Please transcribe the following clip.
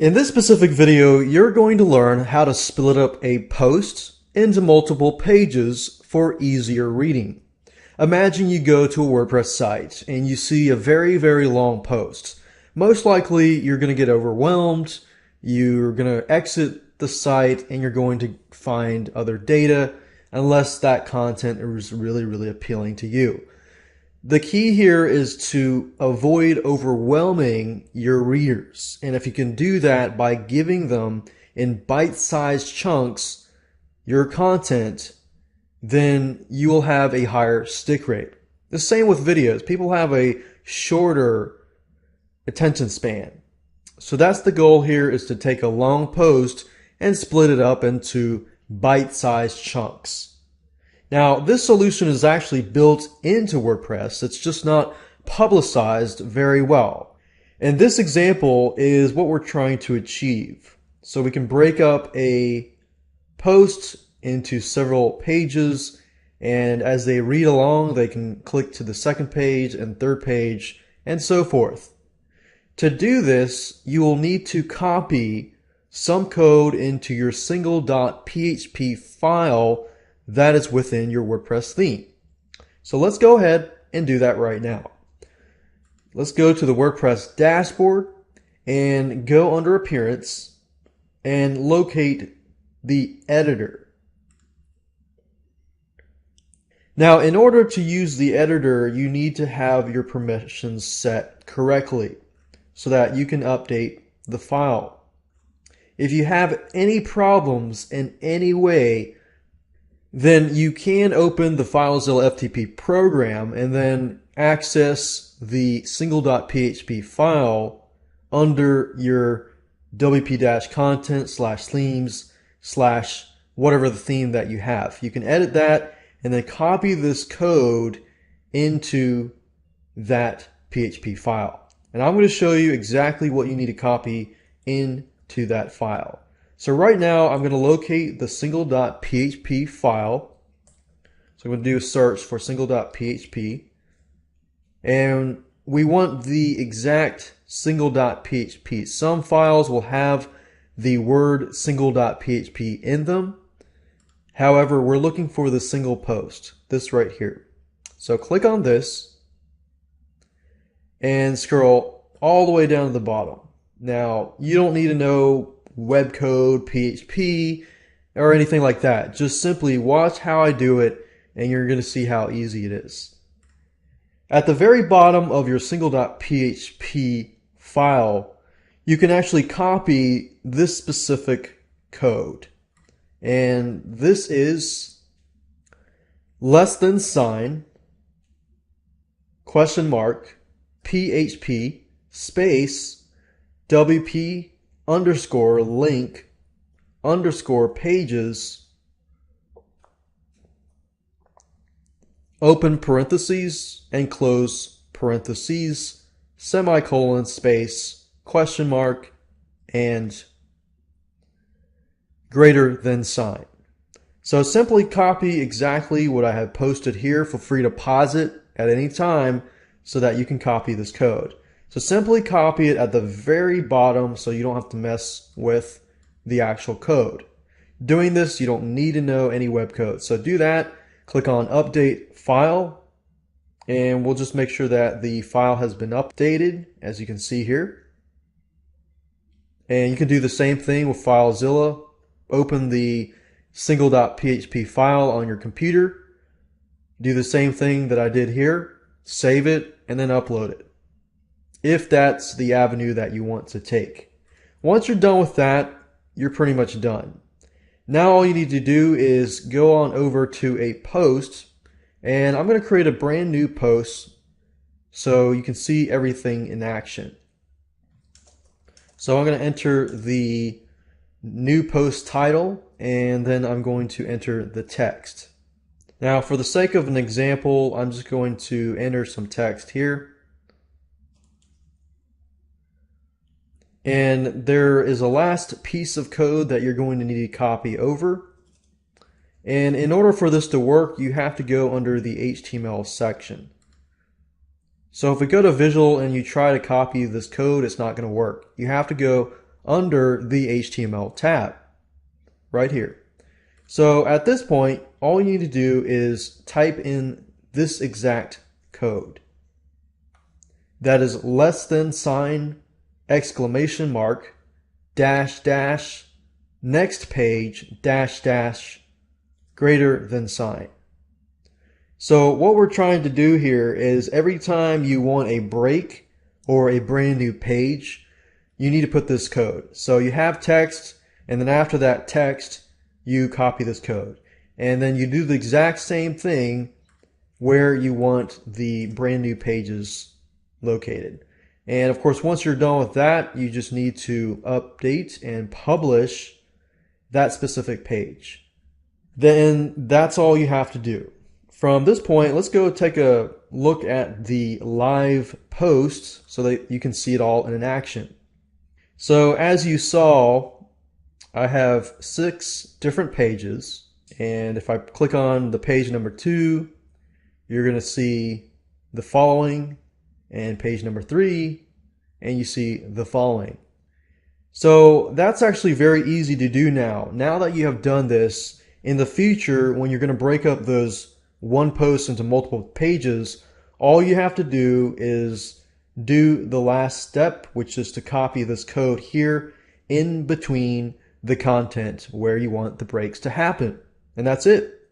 In this specific video, you're going to learn how to split up a post into multiple pages for easier reading. Imagine you go to a WordPress site and you see a very, very long post. Most likely you're going to get overwhelmed, you're going to exit the site, and you're going to find other data unless that content is really, really appealing to you. The key here is to avoid overwhelming your readers. And if you can do that by giving them in bite-sized chunks your content, then you will have a higher stick rate. The same with videos. People have a shorter attention span. So that's the goal here, is to take a long post and split it up into bite-sized chunks. Now, this solution is actually built into WordPress. It's just not publicized very well. And this example is what we're trying to achieve. So we can break up a post into several pages, and as they read along, they can click to the second page and third page and so forth. To do this, you will need to copy some code into your single.php file that is within your WordPress theme. So let's go ahead and do that right now. Let's go to the WordPress dashboard and go under Appearance and locate the editor. Now, in order to use the editor, you need to have your permissions set correctly so that you can update the file. If you have any problems in any way, then you can open the FileZilla FTP program and then access the single.php file under your wp-content/themes/ whatever the theme that you have. You can edit that and then copy this code into that PHP file. And I'm going to show you exactly what you need to copy into that file. So right now I'm going to locate the single.php file. So I'm going to do a search for single.php. And we want the exact single.php. Some files will have the word single.php in them. However, we're looking for the single post, this right here. So click on this and scroll all the way down to the bottom. Now, you don't need to know web code, PHP, or anything like that. Just simply watch how I do it and you're going to see how easy it is. At the very bottom of your single.php file, you can actually copy this specific code. And this is $sign $PHP space WP _link _pages open parentheses and close parentheses semicolon space question mark and greater than sign. So simply copy exactly what I have posted here. Feel free to pause it at any time so that you can copy this code. So simply copy it at the very bottom so you don't have to mess with the actual code. Doing this, you don't need to know any web code. So do that, click on Update File, and we'll just make sure that the file has been updated, as you can see here. And you can do the same thing with FileZilla. Open the single.php file on your computer. Do the same thing that I did here. Save it and then upload it, if that's the avenue that you want to take. Once you're done with that, you're pretty much done. Now all you need to do is go on over to a post, and I'm going to create a brand new post so you can see everything in action. So I'm going to enter the new post title, and then I'm going to enter the text. Now, for the sake of an example, I'm just going to enter some text here. And there is a last piece of code that you're going to need to copy over. And in order for this to work, you have to go under the HTML section. So if we go to Visual and you try to copy this code, it's not going to work. You have to go under the HTML tab right here. So at this point, all you need to do is type in this exact code. That is less than sign, exclamation mark, dash dash, next page, dash dash, greater than sign. So what we're trying to do here is every time you want a break or a brand new page, you need to put this code. So you have text, and then after that text, you copy this code. And then you do the exact same thing where you want the brand new pages located. And of course, once you're done with that, you just need to update and publish that specific page. Then that's all you have to do. From this point, let's go take a look at the live posts so that you can see it all in action. So as you saw, I have 6 different pages, and if I click on the page number 2, you're going to see the following, and page number 3, and you see the following. So that's actually very easy to do now. Now that you have done this, in the future, when you're going to break up those one post into multiple pages, all you have to do is do the last step, which is to copy this code here in between the content where you want the breaks to happen. And that's it.